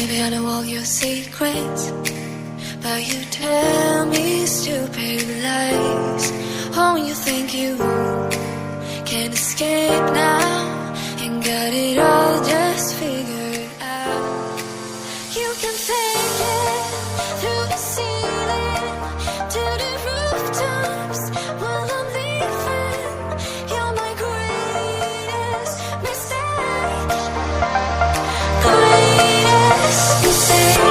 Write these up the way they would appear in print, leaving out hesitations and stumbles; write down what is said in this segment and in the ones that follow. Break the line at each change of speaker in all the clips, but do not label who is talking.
Maybe I know all your secrets, but you tell me stupid lies. Oh, you think you can escape now and got it all just figured out. You can fake it through the ceiling to the rooftops while I'm leaving. You're my greatest mistake. Greatest mistake.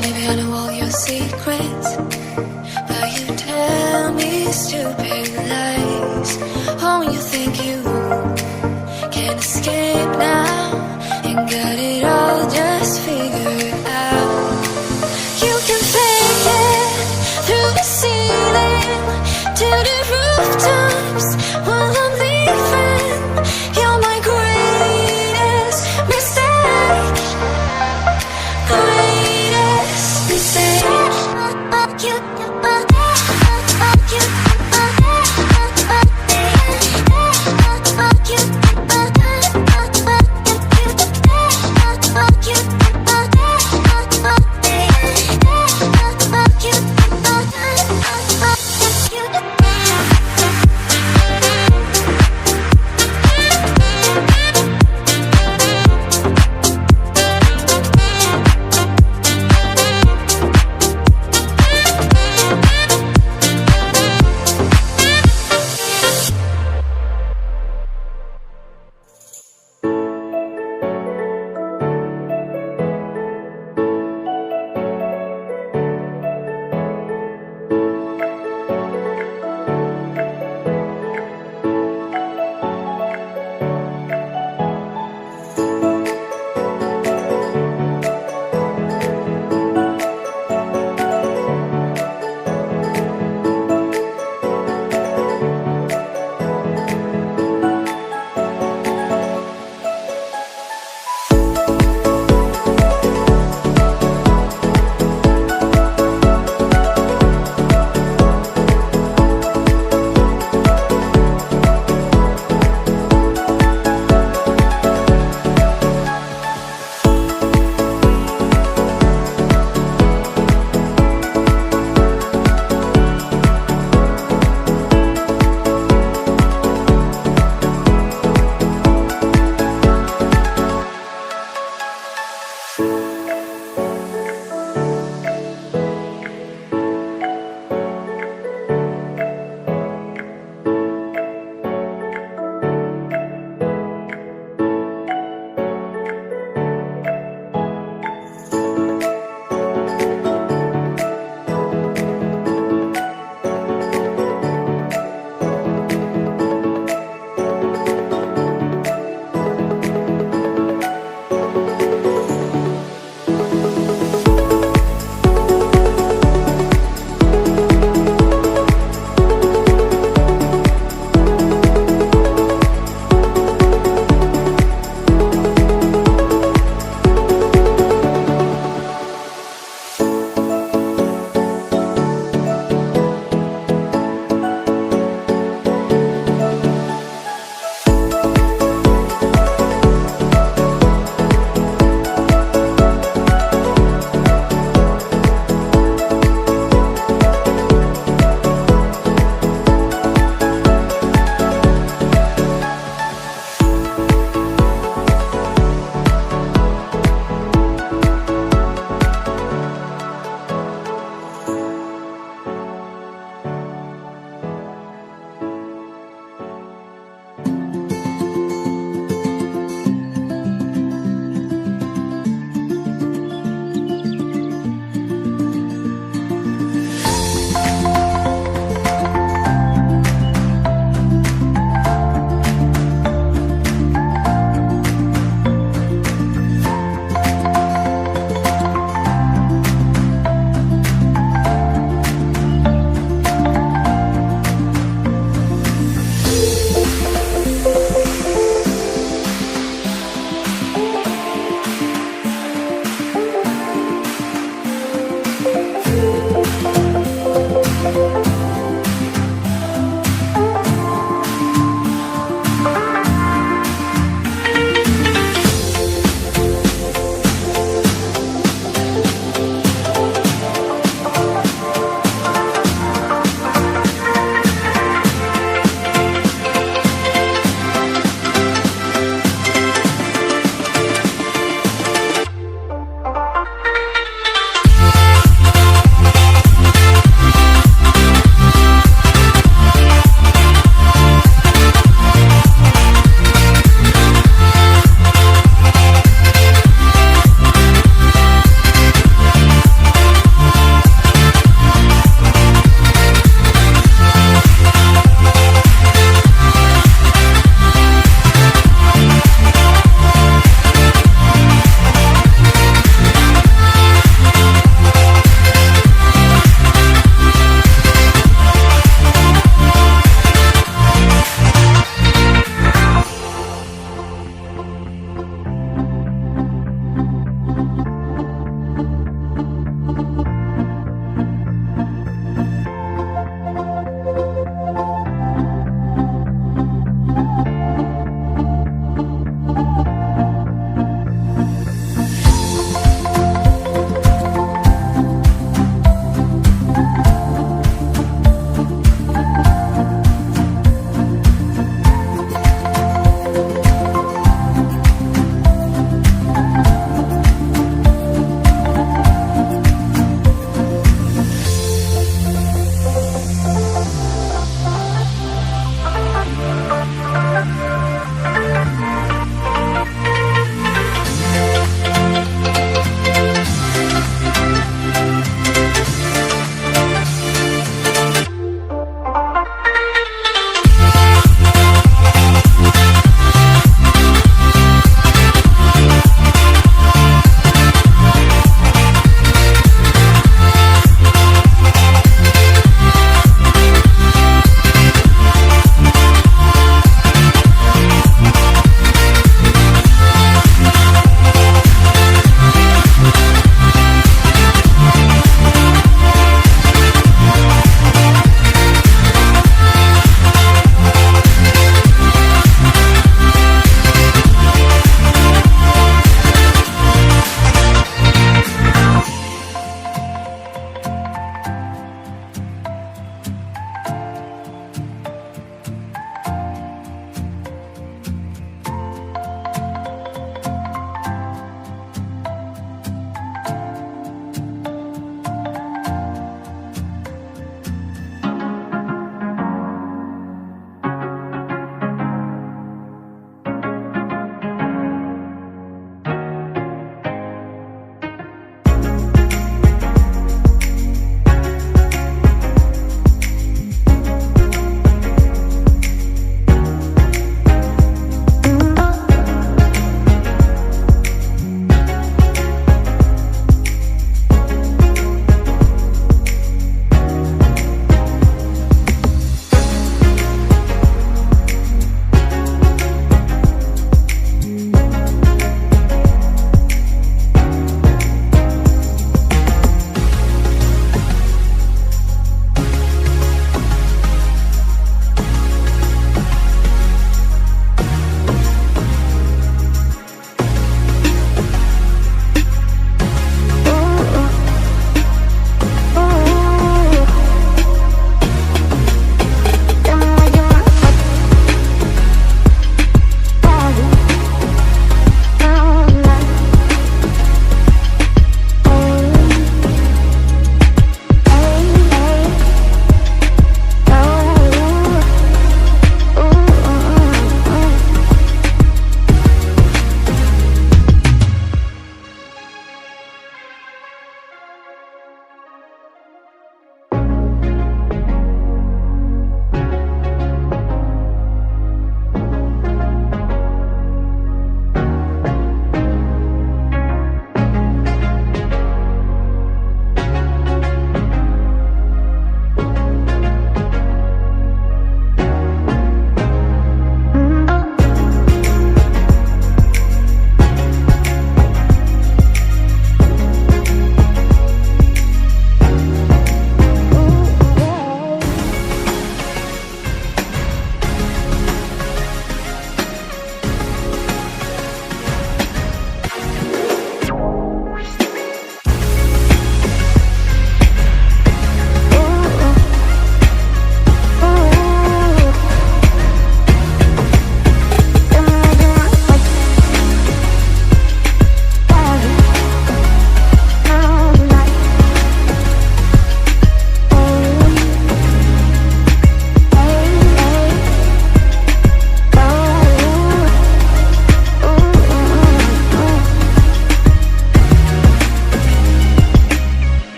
Maybe I know all your secrets, but you tell me stupid lies. Oh, you think you can escape now and got it all just figured out. You can fake it through the ceiling to the rooftops while I'm leaving. You're my greatest mistake. Greatest mistake.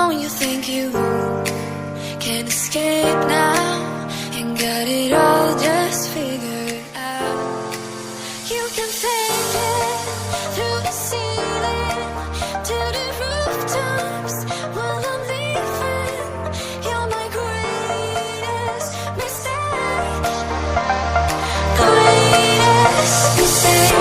Oh, you think you can escape now and got it all just figured out. You can fake it through the ceiling to the rooftops while I'm leaving. You're my greatest mistake. Greatest mistake.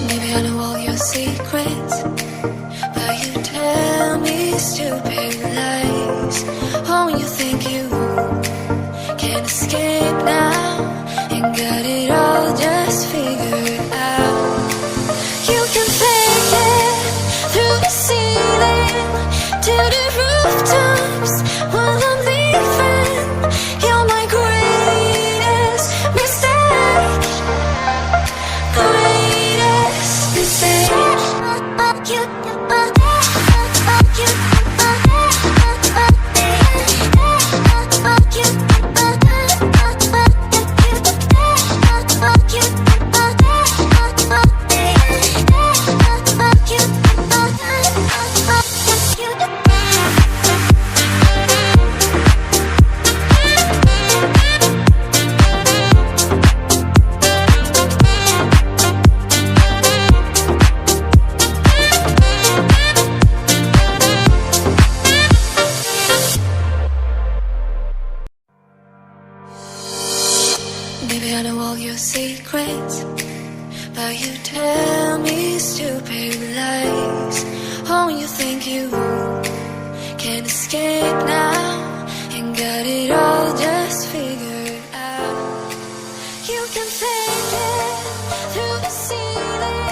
Maybe I know all your secrets, but you tell me stupid lies. Oh, you think you can escape now and got it all just figured out. You can fake it through the ceiling to the rooftops while I'm leaving. You're my greatest mistake. Greatest mistake. Maybe I know all your secrets, but you tell me stupid lies. Oh, you think you can escape now and got it all just figured out. You can fake it through the ceiling